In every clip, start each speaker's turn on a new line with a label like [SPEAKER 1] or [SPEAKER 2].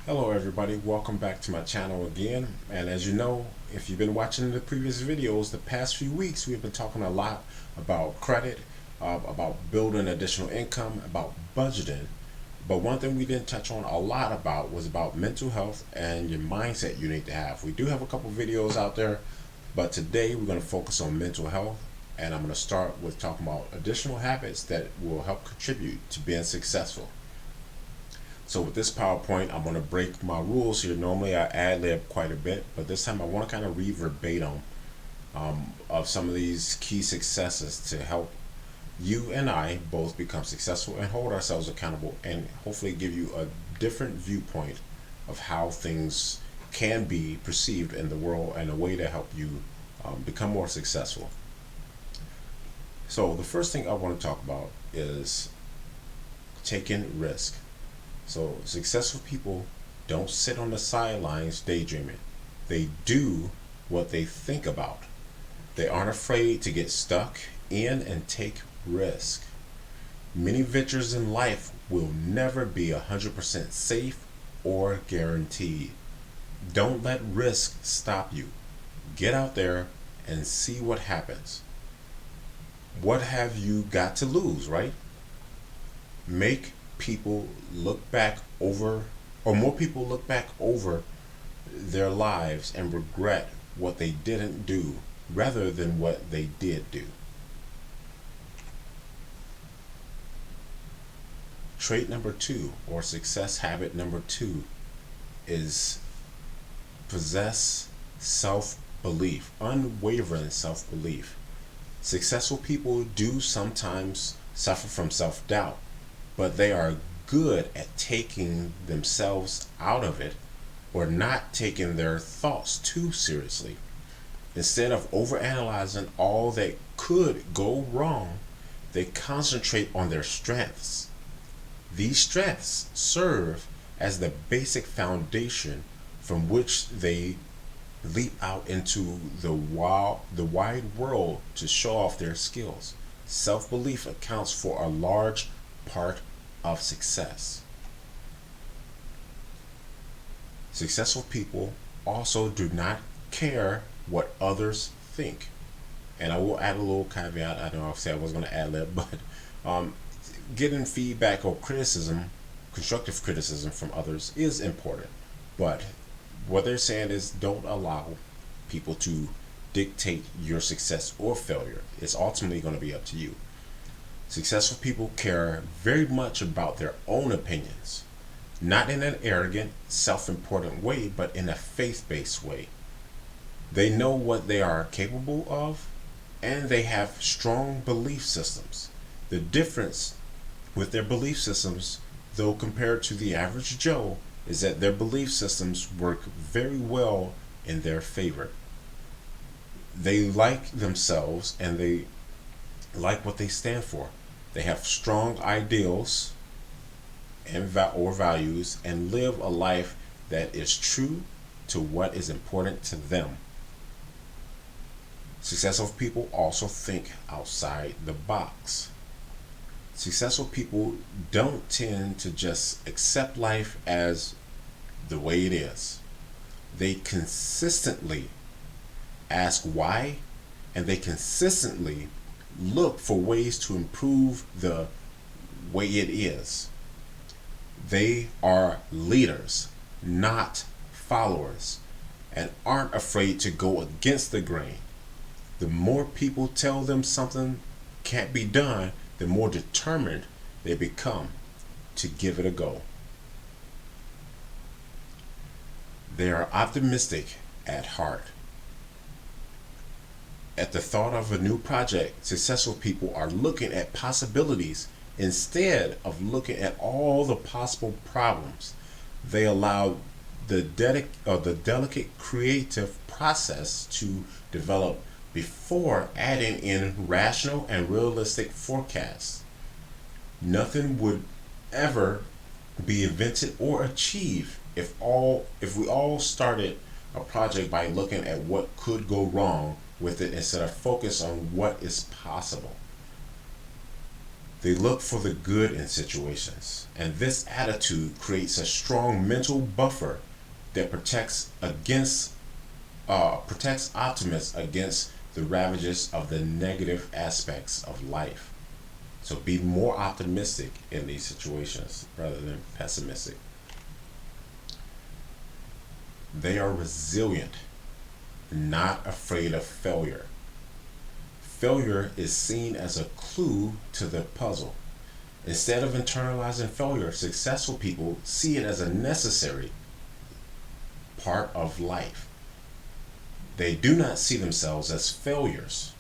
[SPEAKER 1] Hello everybody, welcome back to my channel again. And as you know, if you've been watching the previous videos, the past few weeks we've been talking a lot about credit, about building additional income, about budgeting. But one thing we didn't touch on a lot about was about mental health and your mindset you need to have. We do have a couple videos out there, but today we're going to focus on mental health, and I'm going to start with talking about additional habits that will help contribute to being successful. So with this PowerPoint, I'm going to break my rules here. Normally I ad-lib quite a bit, but this time I want to kind of read verbatim of some of these key successes to help you and I both become successful and hold ourselves accountable, and hopefully give you a different viewpoint of how things can be perceived in the world and a way to help you become more successful. So the first thing I want to talk about is taking risk. So successful people don't sit on the sidelines daydreaming. They do what they think about. They aren't afraid to get stuck in and take risk. Many ventures in life will never be 100% safe or guaranteed. Don't let risk stop you. Get out there and see what happens. What have you got to lose, right? Make people look back over, or more people look back over their lives and regret what they didn't do rather than what they did do. Trait number two, or success habit number two, is possess self-belief, unwavering self-belief. Successful people do sometimes suffer from self-doubt, but they are good at taking themselves out of it, or not taking their thoughts too seriously. Instead of overanalyzing all that could go wrong, they concentrate on their strengths. These strengths serve as the basic foundation from which they leap out into the wide world to show off their skills. Self-belief accounts for a large part of success. Successful people also do not care what others think. And I will add a little caveat. I know I said I was going to ad lib, but getting feedback or criticism, constructive criticism from others is important. But what they're saying is don't allow people to dictate your success or failure. It's ultimately going to be up to you. Successful people care very much about their own opinions, not in an arrogant, self-important way, but in a faith-based way. They know what they are capable of, and they have strong belief systems. The difference with their belief systems, though, compared to the average Joe, is that their belief systems work very well in their favor. They like themselves and they like what they stand for. They have strong ideals and or values, and live a life that is true to what is important to them. Successful people also think outside the box. Successful people don't tend to just accept life as the way it is. They consistently ask why, and they consistently look for ways to improve the way it is. They are leaders, not followers, and aren't afraid to go against the grain. The more people tell them something can't be done, the more determined they become to give it a go. They are optimistic at heart. At the thought of a new project, successful people are looking at possibilities instead of looking at all the possible problems. They allow the delicate creative process to develop before adding in rational and realistic forecasts. Nothing would ever be invented or achieved if we all started a project by looking at what could go wrong with it instead of focus on what is possible. They look for the good in situations, and this attitude creates a strong mental buffer that protects optimists against the ravages of the negative aspects of life. So be more optimistic in these situations rather than pessimistic. They are resilient, not afraid of failure. Failure is seen as a clue to the puzzle. Instead of internalizing failure, successful people see it as a necessary part of life. They do not see themselves as failures.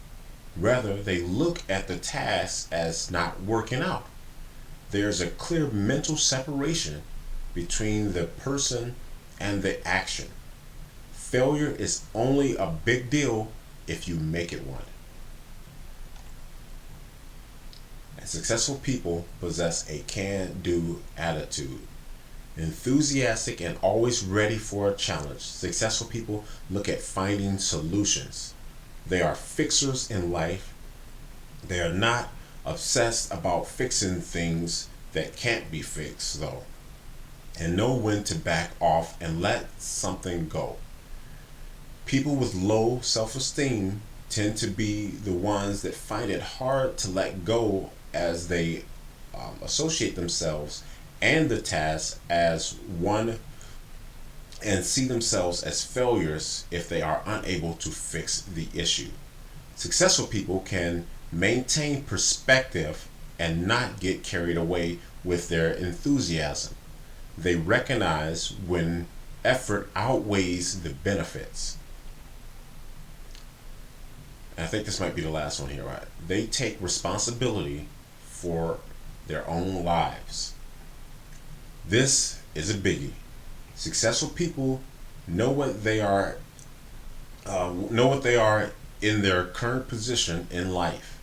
[SPEAKER 1] Rather, they look at the task as not working out. There's a clear mental separation between the person and the action. Failure is only a big deal if you make it one. And successful people possess a can-do attitude. Enthusiastic and always ready for a challenge, successful people look at finding solutions. They are fixers in life. They are not obsessed about fixing things that can't be fixed, though, and know when to back off and let something go. People with low self-esteem tend to be the ones that find it hard to let go as they associate themselves and the task as one and see themselves as failures if they are unable to fix the issue. Successful people can maintain perspective and not get carried away with their enthusiasm. They recognize when effort outweighs the benefits. And I think this might be the last one here, right? They take responsibility for their own lives. This is a biggie. Successful people know what they are in their current position in life.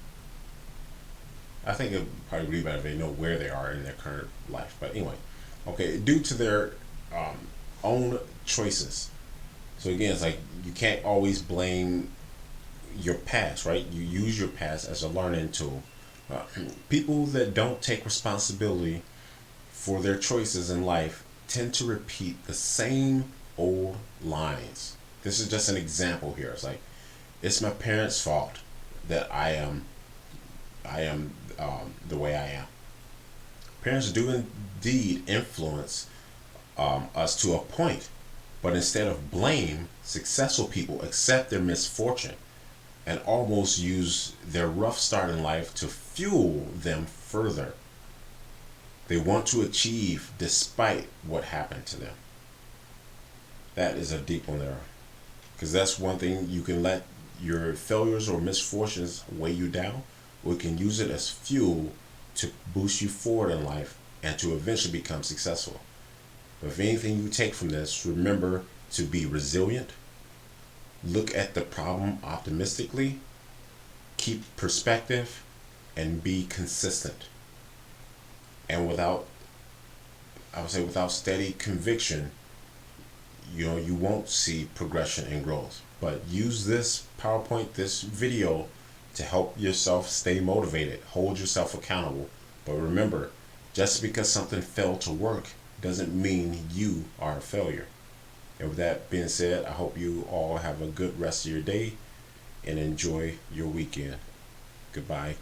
[SPEAKER 1] I think it would probably be better if they know where they are in their current life. But anyway, okay, due to their own choices. So again, it's like you can't always blame your past, right? You use your past as a learning tool. People that don't take responsibility for their choices in life tend to repeat the same old lines. This is just an example here. It's like, it's my parents' fault that I am the way I am. Parents do indeed influence us to a point, but instead of blame, successful people accept their misfortune and almost use their rough start in life to fuel them further. They want to achieve despite what happened to them. That is a deep one there. Because that's one thing, you can let your failures or misfortunes weigh you down, or you can use it as fuel to boost you forward in life and to eventually become successful. But if anything you take from this, remember to be resilient, look at the problem optimistically, keep perspective, and be consistent. And without steady conviction, you won't see progression and growth. But use this PowerPoint, this video, to help yourself stay motivated, hold yourself accountable. But remember, just because something failed to work doesn't mean you are a failure. And with that being said, I hope you all have a good rest of your day and enjoy your weekend. Goodbye.